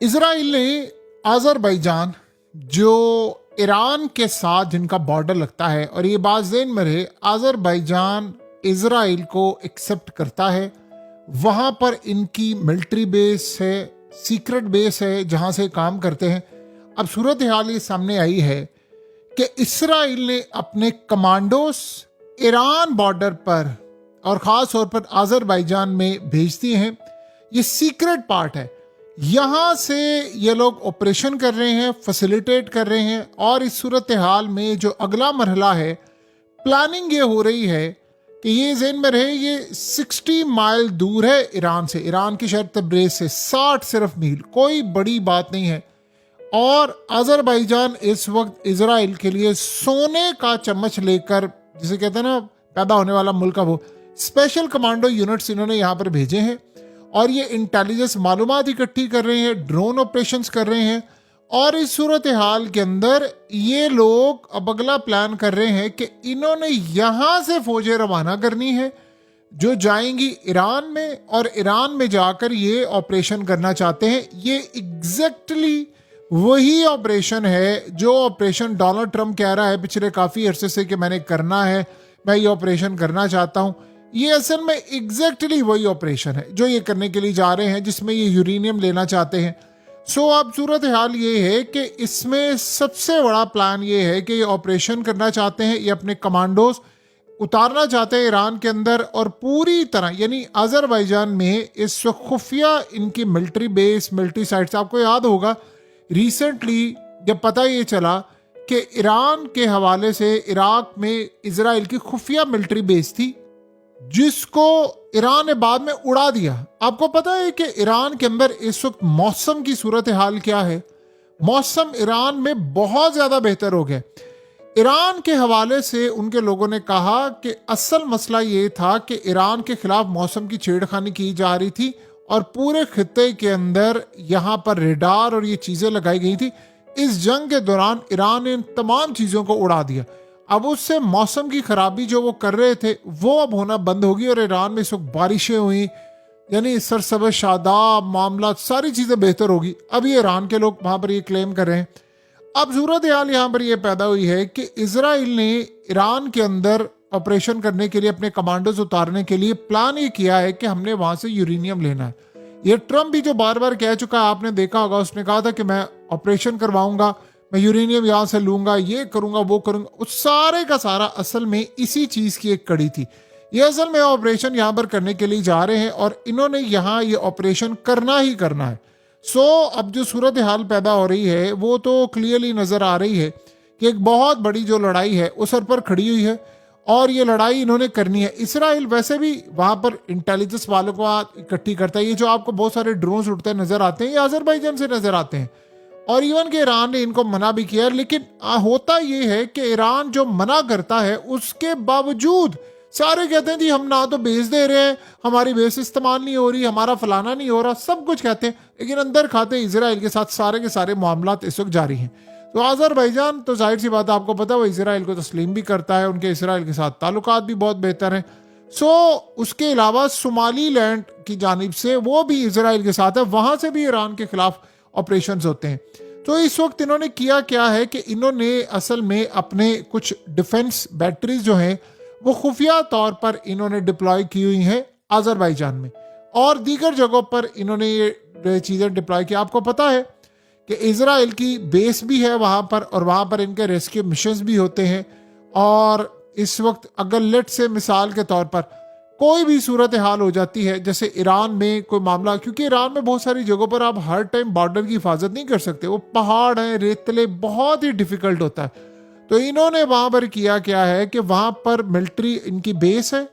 Israel ने Azerbaijan जो Iran के साथ जिनका बॉर्डर लगता है, और ये बात ज़हन में रहे, अजरबैजान इजराइल को एक्सेप्ट करता है। वहाँ पर इनकी मिलिट्री बेस है, सीक्रेट बेस है जहाँ से काम करते हैं। अब सूरत हाल ये सामने आई है कि इसराइल ने अपने कमांडोस ईरान बॉर्डर पर और ख़ास तौर पर अजरबैजान में भेज दिए हैं। ये सीक्रेट पार्ट है, यहाँ से ये लोग ऑपरेशन कर रहे हैं, फैसिलिटेट कर रहे हैं। और इस सूरत हाल में जो अगला मरहला है, प्लानिंग ये हो रही है कि ये ज़हन में रहे, ये 60 माइल दूर है ईरान से, ईरान की शहर तब्रेज़ से 60 सिर्फ मील, कोई बड़ी बात नहीं है। और अजरबैजान इस वक्त इजराइल के लिए सोने का चम्मच लेकर, जिसे कहते हैं ना पैदा होने वाला मुल्क का, वो स्पेशल कमांडो यूनिट्स इन्होंने यहाँ पर भेजे हैं। और ये इंटेलिजेंस मालूमात इकट्ठी कर रहे हैं, ड्रोन ऑपरेशंस कर रहे हैं। और इस सूरत हाल के अंदर ये लोग अब अगला प्लान कर रहे हैं कि इन्होंने यहाँ से फौजें रवाना करनी है जो जाएंगी ईरान में, और ईरान में जाकर ये ऑपरेशन करना चाहते हैं। ये एग्जैक्टली वही ऑपरेशन है जो ऑपरेशन डोनाल्ड ट्रंप कह रहा है पिछले काफ़ी अरसे से कि मैंने करना है, मैं ये ऑपरेशन करना चाहता हूँ। ये असल में एग्जैक्टली वही ऑपरेशन है जो ये करने के लिए जा रहे हैं, जिसमें ये यूरेनियम लेना चाहते हैं। सो अब सूरत हाल ये है कि इसमें सबसे बड़ा प्लान ये है कि ये ऑपरेशन करना चाहते हैं, ये अपने कमांडोज उतारना चाहते हैं ईरान के अंदर, और पूरी तरह यानी अजरबैजान में इस वक्त खुफिया इनकी मिलिट्री बेस, मिलिट्री साइट्स। आपको याद होगा रिसेंटली जब पता ये चला कि ईरान के हवाले से इराक में इजराइल की खुफिया मिलिट्री बेस थी, जिसको ईरान ने बाद में उड़ा दिया। आपको पता है कि ईरान के अंदर इस वक्त मौसम की सूरत हाल क्या है? मौसम ईरान में बहुत ज़्यादा बेहतर हो गया। ईरान के हवाले से उनके लोगों ने कहा कि असल मसला ये था कि ईरान के खिलाफ मौसम की छेड़खानी की जा रही थी, और पूरे खित्ते के अंदर यहाँ पर रेडार और ये चीज़ें लगाई गई थी। इस जंग के दौरान ईरान ने इन तमाम चीज़ों को उड़ा दिया। अब उससे मौसम की खराबी जो वो कर रहे थे वो अब होना बंद होगी, और ईरान में इस वक्त बारिशें हुई, यानी सरसब्ज़ शादाब मामला, सारी चीज़ें बेहतर होगी। अब ये ईरान के लोग वहाँ पर ये क्लेम कर रहे हैं। अब सूरत हाल यहाँ पर ये पैदा हुई है कि इजराइल ने ईरान के अंदर ऑपरेशन करने के लिए, अपने कमांडोज उतारने के लिए प्लान ये किया है कि हमने वहाँ से यूरेनियम लेना है। ये ट्रंप भी जो बार बार कह चुका है, आपने देखा होगा, उसने कहा था कि मैं ऑपरेशन करवाऊंगा, मैं यूरेनियम यहाँ से लूंगा, ये करूंगा, वो करूंगा। उस सारे का सारा असल में इसी चीज़ की एक कड़ी थी। ये असल में ऑपरेशन यहाँ पर करने के लिए जा रहे हैं, और इन्होंने यहाँ ये ऑपरेशन करना ही करना है। सो अब जो सूरत हाल पैदा हो रही है वो तो क्लियरली नज़र आ रही है कि एक बहुत बड़ी जो लड़ाई है उस सर पर खड़ी हुई है, और ये लड़ाई इन्होंने करनी है। इसराइल वैसे भी वहाँ पर इंटेलिजेंस वालों को इकट्ठी करता है। ये जो आपको बहुत सारे ड्रोन्स उड़ते नज़र आते हैं, ये अजरबैजान से नज़र आते हैं, और इवन के ईरान ने इनको मना भी किया। लेकिन होता ये है कि ईरान जो मना करता है उसके बावजूद सारे कहते हैं जी हम ना तो बेस दे रहे हैं, हमारी बेस इस्तेमाल नहीं हो रही, हमारा फलाना नहीं हो रहा, सब कुछ कहते हैं। लेकिन अंदर खाते इजराइल के साथ सारे के सारे मामला इस वक्त जारी हैं। तो अजरबैजान तो जाहिर सी बात है, आपको पता है, वो इजराइल को तस्लीम भी करता है, उनके इजराइल के साथ ताल्लुकात भी बहुत बेहतर हैं। सो उसके अलावा सोमाली लैंड की जानिब से वो भी इजराइल के साथ है, वहाँ से भी ईरान के खिलाफ ऑपरेशन होते हैं। तो इस वक्त इन्होंने किया क्या है कि इन्होंने असल में अपने कुछ डिफेंस बैटरीज जो हैं वो खुफिया तौर पर इन्होंने डिप्लॉय की हुई हैं अजरबैजान में, और दीगर जगहों पर इन्होंने ये चीज़ें डिप्लॉय की। आपको पता है कि इजराइल की बेस भी है वहाँ पर, और वहाँ पर इनके रेस्क्यू मिशंस भी होते हैं। और इस वक्त अगर लेट से मिसाल के तौर पर कोई भी सूरत हाल हो जाती है, जैसे ईरान में कोई मामला, क्योंकि ईरान में बहुत सारी जगहों पर आप हर टाइम बॉर्डर की हिफाजत नहीं कर सकते, वो पहाड़ हैं, रेतले, बहुत ही डिफिकल्ट होता है। तो इन्होंने वहाँ पर किया क्या है कि वहाँ पर मिलिट्री इनकी बेस है,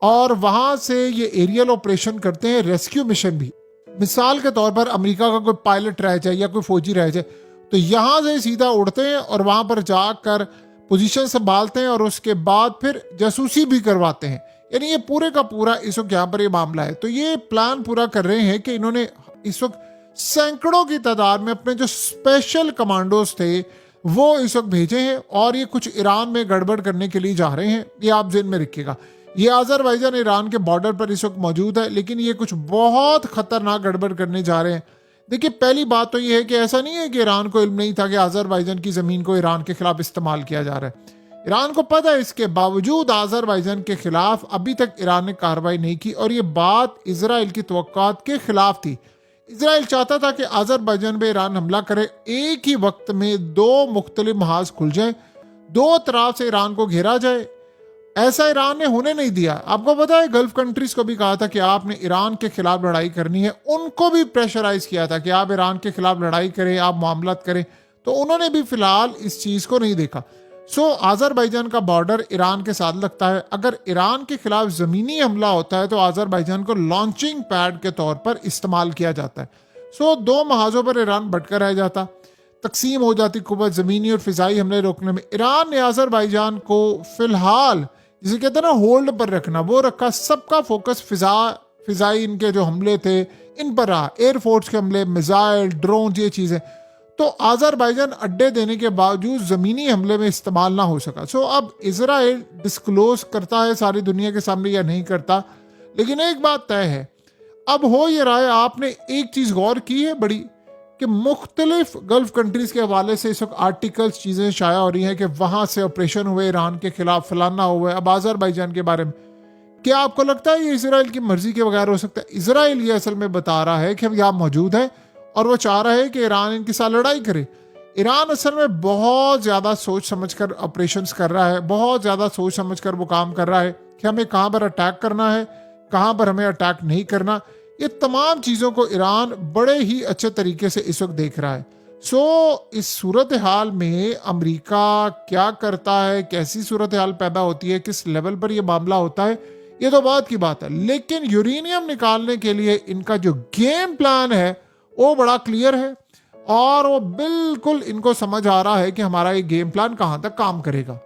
और वहाँ से ये एरियल ऑपरेशन करते हैं, रेस्क्यू मिशन भी। मिसाल के तौर पर अमेरिका का कोई पायलट रह जाए या कोई फौजी रह जाए, तो यहाँ से सीधा उड़ते हैं और वहाँ पर जाकर पोजीशन संभालते हैं, और उसके बाद फिर जासूसी भी करवाते हैं। यानी ये पूरे का पूरा इस वक्त यहाँ पर ये मामला है। तो ये प्लान पूरा कर रहे हैं कि इन्होंने इस वक्त सैकड़ों की तादाद में अपने जो स्पेशल कमांडोज थे वो इस वक्त भेजे हैं, और ये कुछ ईरान में गड़बड़ करने के लिए जा रहे हैं। ये आप ज़हन में रखिएगा। ये अजरबैजान ईरान के बॉर्डर पर इस वक्त मौजूद है, लेकिन ये कुछ बहुत खतरनाक गड़बड़ करने जा रहे हैं। देखिए, पहली बात तो ये है कि ऐसा नहीं है कि ईरान को इल्म नहीं था कि आज़रबाईजान की ज़मीन को ईरान के खिलाफ इस्तेमाल किया जा रहा है। ईरान को पता है, इसके बावजूद आज़रबाईजान के खिलाफ अभी तक ईरान ने कार्रवाई नहीं की, और ये बात इजराइल की तवक्कुआत के खिलाफ थी। इजराइल चाहता था कि आज़रबाईजान पे ईरान हमला करे, एक ही वक्त में दो मुख्तलिफ महाज खुल जाए, दो तरफ से ईरान को घेरा जाए। ऐसा ईरान ने होने नहीं दिया। आपको पता है, गल्फ कंट्रीज को भी कहा था कि आपने ईरान के खिलाफ लड़ाई करनी है, उनको भी प्रेशराइज किया था कि आप ईरान के खिलाफ लड़ाई करें, आप मामलात करें, तो उन्होंने भी फिलहाल इस चीज को नहीं देखा। सो आज़रबाईजान का बॉर्डर ईरान के साथ लगता है। अगर ईरान के खिलाफ जमीनी हमला होता है तो आज़रबाईजान को लॉन्चिंग पैड के तौर पर इस्तेमाल किया जाता है। सो दो महाजों पर ईरान भटका रह जाता, तकसीम हो जाती कुव्वत जमीनी और फिजाई हमले रोकने में। ईरान ने आज़रबाईजान को फिलहाल, जिसे कहते हैं ना, होल्ड पर रखना, वो रखा। सबका फोकस फिजाई इनके जो हमले थे इन पर रहा, एयरफोर्स के हमले, मिसाइल, ड्रोन, ये चीजें। तो आज़रबाईजान अड्डे देने के बावजूद जमीनी हमले में इस्तेमाल ना हो सका। सो अब इजराइल डिस्क्लोज करता है सारी दुनिया के सामने या नहीं करता, लेकिन एक बात तय है, अब हो ये रहा है। आपने एक चीज गौर की है बड़ी, कि मुख्तलिफ गल्फ कंट्रीज के हवाले से इस वक्त आर्टिकल्स, चीजें शाया हो रही हैं कि वहां से ऑपरेशन हुए ईरान के खिलाफ, फलाना हुआ है। अब आज़रबाईजान के बारे में क्या आपको लगता है ये इसराइल की मर्जी के बगैर हो सकता है? इसराइल ये असल में बता रहा है कि हम यहाँ मौजूद है और वो चाह रहा है कि ईरान इनके साथ लड़ाई करे। ईरान असल में बहुत ज्यादा सोच समझकर ऑपरेशंस कर रहा है, बहुत ज्यादा सोच समझकर वो काम कर रहा है कि हमें कहाँ पर अटैक करना है, कहाँ पर हमें अटैक नहीं करना। ये तमाम चीज़ों को ईरान बड़े ही अच्छे तरीके से इस वक्त देख रहा है। सो इस सूरत हाल में अमेरिका क्या करता है, कैसी सूरत हाल पैदा होती है, किस लेवल पर यह मामला होता है, ये तो बात की बात है। लेकिन यूरेनियम निकालने के लिए इनका जो गेम प्लान है वो बड़ा क्लियर है, और वो बिल्कुल इनको समझ आ रहा है कि हमारा ये गेम प्लान कहाँ तक काम करेगा।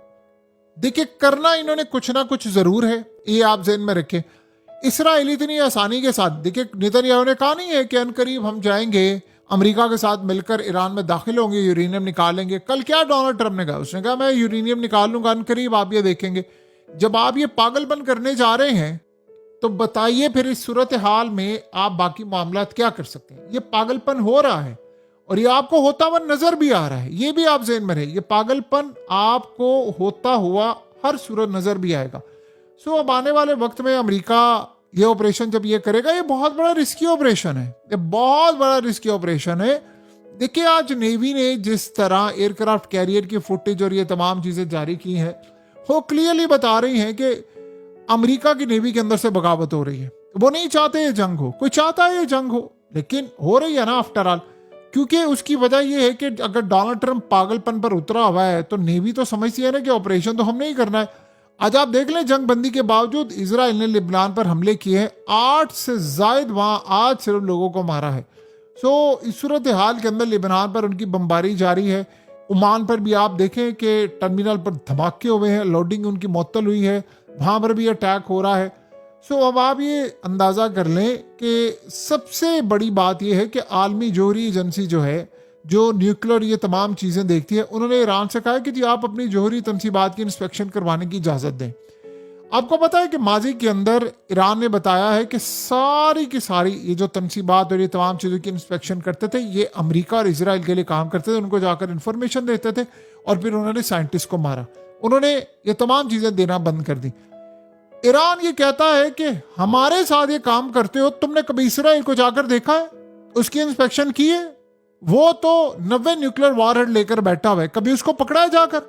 देखिए, करना इन्होंने कुछ ना कुछ जरूर है, ये आप ज़हन में रखें। इसराइल इतनी आसानी के साथ, देखिए, नेतन्याहू ने कहा नहीं है कि अनकरीब हम जाएंगे अमेरिका के साथ मिलकर ईरान में दाखिल होंगे, यूरेनियम निकालेंगे। कल क्या डोनाल्ड ट्रंप ने कहा? उसने कहा मैं यूरेनियम निकाल लूंगा अनकरीब, आप ये देखेंगे। जब आप ये पागलपन करने जा रहे हैं तो बताइए फिर इस सूरत हाल में आप बाकी मामला क्या कर सकते हैं? ये पागलपन हो रहा है और ये आपको होता हुआ नजर भी आ रहा है, ये भी आप ज़हन में रहे। ये पागलपन आपको होता हुआ हर सूरत नजर भी आएगा। सो अब आने वाले वक्त में अमेरिका ये ऑपरेशन जब ये करेगा, ये बहुत बड़ा रिस्की ऑपरेशन है, ये बहुत बड़ा रिस्की ऑपरेशन है। देखिए, आज नेवी ने जिस तरह एयरक्राफ्ट कैरियर की फुटेज और ये तमाम चीजें जारी की हैं, वो क्लियरली बता रही हैं कि अमेरिका की नेवी के अंदर से बगावत हो रही है। वो नहीं चाहते ये जंग हो, कोई चाहता है ये जंग हो, लेकिन हो रही है ना आफ्टर ऑल। क्योंकि उसकी वजह यह है कि अगर डोनाल्ड ट्रंप पागलपन पर उतरा हुआ है तो नेवी तो समझती है ना कि ऑपरेशन तो हमने ही करना है। आज आप देख लें, जंग बंदी के बावजूद इजराइल ने लिबनान पर हमले किए हैं, 8 से ज्यादा वहां आज सिर्फ लोगों को मारा है। सो इस सूरत हाल के अंदर लिबनान पर उनकी बमबारी जारी है। ओमान पर भी आप देखें कि टर्मिनल पर धमाके हुए हैं, लोडिंग उनकी मुअत्तल हुई है, वहां पर भी अटैक हो रहा है। सो अब आप ये अंदाजा कर लें कि सबसे बड़ी बात यह है कि आलमी जोहरी एजेंसी जो है, जो न्यूक्लियर ये तमाम चीजें देखती है, उन्होंने ईरान से कहा है कि जी आप अपनी जोहरी तनसीबात की इंस्पेक्शन करवाने की इजाजत दें। आपको पता है कि माजी के अंदर ईरान ने बताया है कि सारी की सारी ये जो तनसीबात और ये तमाम चीज़ों की इंस्पेक्शन करते थे, ये अमेरिका और इजराइल के लिए काम करते थे, उनको जाकर इंफॉर्मेशन देते थे, और फिर उन्होंने साइंटिस्ट को मारा। उन्होंने ये तमाम चीज़ें देना बंद कर दी। ईरान ये कहता है कि हमारे साथ ये काम करते हो, तुमने कभी इसराइल को जाकर देखा है, उसकी इंस्पेक्शन की है? वो तो 90 न्यूक्लियर वॉरहेड लेकर बैठा हुआ है, कभी उसको पकड़ा है जाकर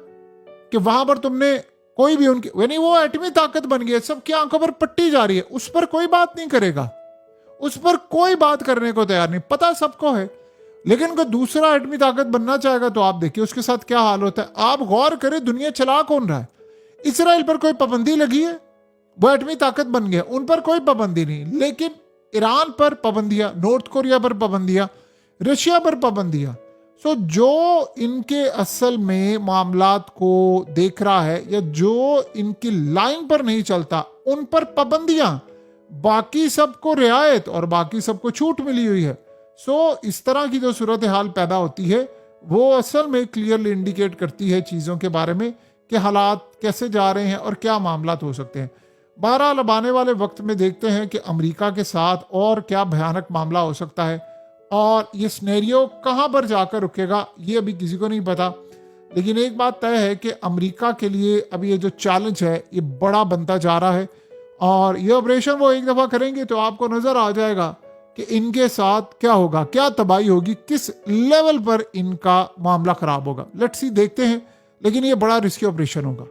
कि वहां पर तुमने कोई भी उनकी, यानी वो एटमी ताकत बन गई है, सबकी आंखों पर पट्टी जा रही है, उस पर कोई बात नहीं करेगा, उस पर कोई बात करने को तैयार नहीं, पता सबको है। लेकिन कोई दूसरा एटमी ताकत बनना चाहेगा तो आप देखिए उसके साथ क्या हाल होता है। आप गौर करें, दुनिया चला कौन रहा है? इसराइल पर कोई पाबंदी लगी है? वो एटमी ताकत बन गया, उन पर कोई पाबंदी नहीं। लेकिन ईरान पर पाबंदियां, नॉर्थ कोरिया पर पाबंदियां, रशिया पर पाबंदियां। सो जो इनके असल में मामलात को देख रहा है या जो इनकी लाइन पर नहीं चलता, उन पर पाबंदियां, बाकी सबको रियायत और बाकी सबको छूट मिली हुई है। सो इस तरह की जो सूरत हाल पैदा होती है वो असल में क्लियरली इंडिकेट करती है चीज़ों के बारे में कि हालात कैसे जा रहे हैं और क्या मामलात हो सकते हैं। बहरहाल अब आने वाले वक्त में देखते हैं कि अमेरिका के साथ और क्या भयानक मामला हो सकता है। और ये स्नेरियो कहाँ पर जाकर रुकेगा ये अभी किसी को नहीं पता। लेकिन एक बात तय है कि अमेरिका के लिए अभी ये जो चैलेंज है ये बड़ा बनता जा रहा है, और ये ऑपरेशन वो एक दफ़ा करेंगे तो आपको नज़र आ जाएगा कि इनके साथ क्या होगा, क्या तबाही होगी, किस लेवल पर इनका मामला ख़राब होगा। लेट्स सी, देखते हैं। लेकिन ये बड़ा रिस्की ऑपरेशन होगा।